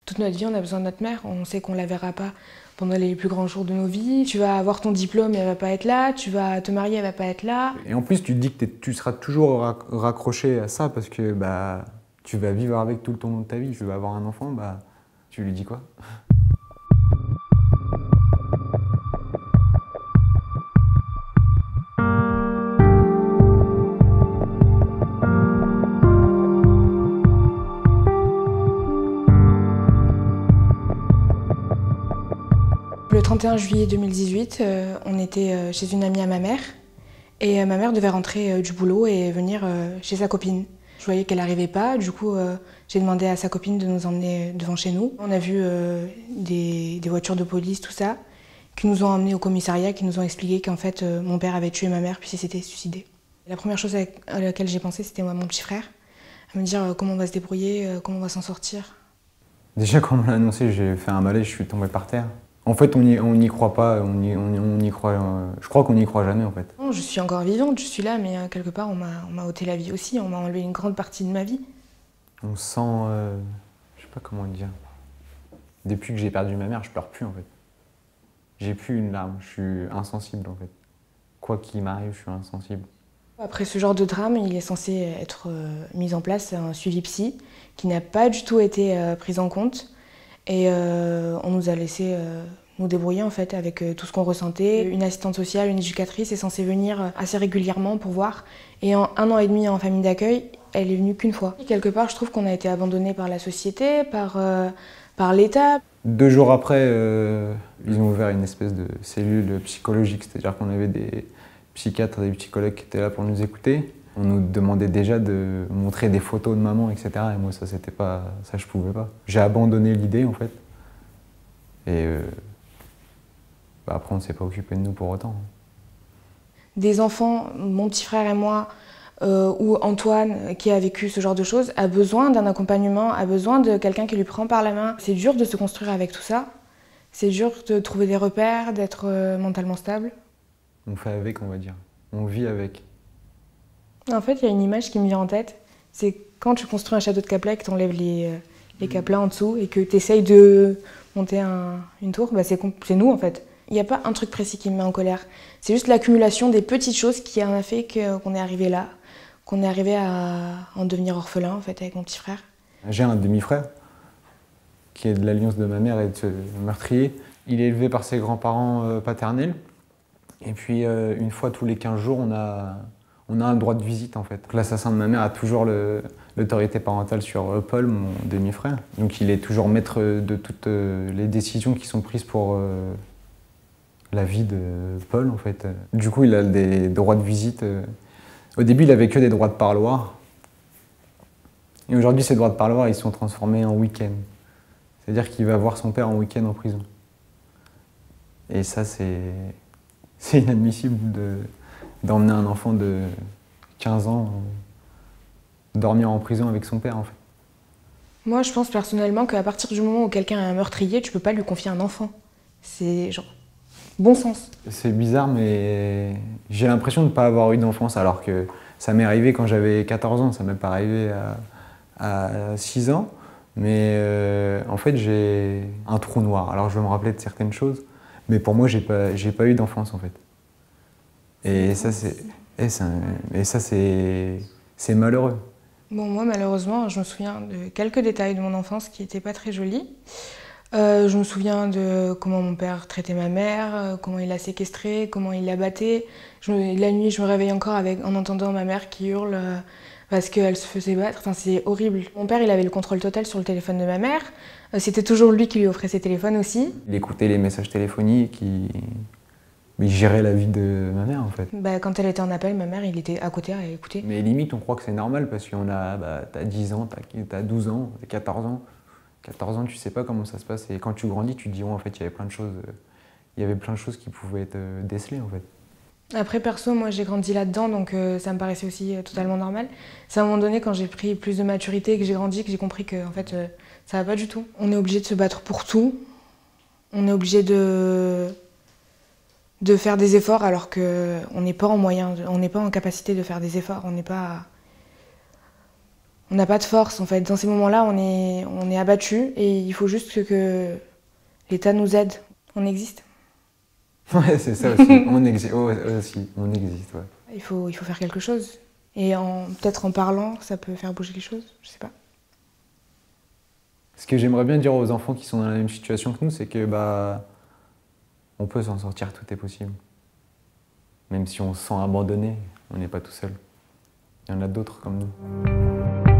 Toute notre vie, on a besoin de notre mère. On sait qu'on la verra pas pendant les plus grands jours de nos vies. Tu vas avoir ton diplôme et elle va pas être là. Tu vas te marier, elle va pas être là. Et en plus, tu te dis que tu seras toujours raccroché à ça parce que tu vas vivre avec tout le long de ta vie. Tu vas avoir un enfant, tu lui dis quoi? Le 31 juillet 2018, on était chez une amie à ma mère. Et ma mère devait rentrer du boulot et venir chez sa copine. Je voyais qu'elle n'arrivait pas, du coup j'ai demandé à sa copine de nous emmener devant chez nous. On a vu des voitures de police, tout ça, qui nous ont emmenés au commissariat, qui nous ont expliqué qu'en fait mon père avait tué ma mère puis il s'était suicidé. La première chose à laquelle j'ai pensé, c'était moi, mon petit frère, à me dire comment on va se débrouiller, comment on va s'en sortir. Déjà, quand on me l'a annoncé, j'ai fait un malaise, je suis tombé par terre. En fait, on n'y croit pas, on y croit, je crois qu'on n'y croit jamais en fait. Non, je suis encore vivante, je suis là, mais quelque part on m'a ôté la vie aussi, on m'a enlevé une grande partie de ma vie. On sent, je sais pas comment le dire. Depuis que j'ai perdu ma mère, je pleure plus en fait. J'ai plus une larme, je suis insensible en fait. Quoi qu'il m'arrive, je suis insensible. Après ce genre de drame, il est censé être mis en place un suivi psy qui n'a pas du tout été pris en compte. Et on nous a laissé nous débrouiller en fait avec tout ce qu'on ressentait. Une assistante sociale, une éducatrice est censée venir assez régulièrement pour voir. Et en 1 an et demi en famille d'accueil, elle est venue qu'une fois. Quelque part, je trouve qu'on a été abandonné par la société, par l'État. 2 jours après, ils ont ouvert une espèce de cellule psychologique, c'est-à-dire qu'on avait des psychiatres et des psychologues qui étaient là pour nous écouter. On nous demandait déjà de montrer des photos de maman, etc. Et moi, ça, c'était pas, ça, je pouvais pas. J'ai abandonné l'idée, en fait. Et après, on ne s'est pas occupé de nous pour autant. Des enfants, mon petit frère et moi, ou Antoine, qui a vécu ce genre de choses, a besoin d'un accompagnement, a besoin de quelqu'un qui lui prend par la main. C'est dur de se construire avec tout ça. C'est dur de trouver des repères, d'être mentalement stable. On fait avec, on va dire. On vit avec. En fait, il y a une image qui me vient en tête. C'est quand tu construis un château de Capla et que tu enlèves les caplas en dessous et que tu essayes de monter une tour, c'est nous en fait. Il n'y a pas un truc précis qui me met en colère. C'est juste l'accumulation des petites choses qui en a fait qu'on est arrivé là, qu'on est arrivé à en devenir orphelin en fait avec mon petit frère. J'ai un demi-frère qui est de l'alliance de ma mère et de ce meurtrier. Il est élevé par ses grands-parents paternels. Et puis, une fois tous les 15 jours, on a un droit de visite en fait. L'assassin de ma mère a toujours l'autorité parentale sur Paul, mon demi-frère. Donc il est toujours maître de toutes les décisions qui sont prises pour la vie de Paul en fait. Du coup, il a des droits de visite. Au début, il avait que des droits de parloir. Et aujourd'hui, ces droits de parloir, ils sont transformés en week-end. C'est-à-dire qu'il va voir son père en week-end en prison. Et ça, c'est inadmissible d'emmener un enfant de 15 ans dormir en prison avec son père, en fait. Moi, je pense personnellement qu'à partir du moment où quelqu'un est un meurtrier, tu peux pas lui confier un enfant. C'est genre bon sens. C'est bizarre, mais j'ai l'impression de ne pas avoir eu d'enfance, alors que ça m'est arrivé quand j'avais 14 ans, ça m'est pas arrivé à 6 ans. Mais en fait, j'ai un trou noir. Alors, je vais me rappeler de certaines choses, mais pour moi, j'ai pas eu d'enfance, en fait. Et ça, c'est malheureux. Bon, moi, malheureusement, je me souviens de quelques détails de mon enfance qui n'étaient pas très jolis. Je me souviens de comment mon père traitait ma mère, comment il la séquestrait, comment il la battait. La nuit, je me réveille encore en entendant ma mère qui hurle parce qu'elle se faisait battre. Enfin, c'est horrible. Mon père, il avait le contrôle total sur le téléphone de ma mère. C'était toujours lui qui lui offrait ses téléphones aussi. Il écoutait les messages téléphoniques, il gérait la vie de ma mère en fait. Quand elle était en appel, ma mère, il était à côté à écouter. Mais limite, on croit que c'est normal parce qu'on a, t'as 10 ans, t'as 12 ans, t'as 14 ans. 14 ans, tu sais pas comment ça se passe. Et quand tu grandis, tu te dis, ouais, en fait, il y avait plein de choses qui pouvaient être décelées en fait. Après, perso, moi j'ai grandi là-dedans, donc ça me paraissait aussi totalement normal. C'est à un moment donné, quand j'ai pris plus de maturité, que j'ai grandi, que j'ai compris que en fait, ça va pas du tout. On est obligé de se battre pour tout. On est obligé de faire des efforts alors qu'on n'est pas en moyen, on n'est pas en capacité de faire des efforts. On n'est pas On n'a pas de force en fait. Dans ces moments-là, on est abattu et il faut juste que l'État nous aide. On existe. Ouais, c'est ça aussi. On existe. Oh, aussi, on existe, ouais. Il faut faire quelque chose. Et peut-être en parlant, ça peut faire bouger les choses. Je sais pas. Ce que j'aimerais bien dire aux enfants qui sont dans la même situation que nous, c'est que on peut s'en sortir, tout est possible. Même si on se sent abandonné, on n'est pas tout seul. Il y en a d'autres comme nous.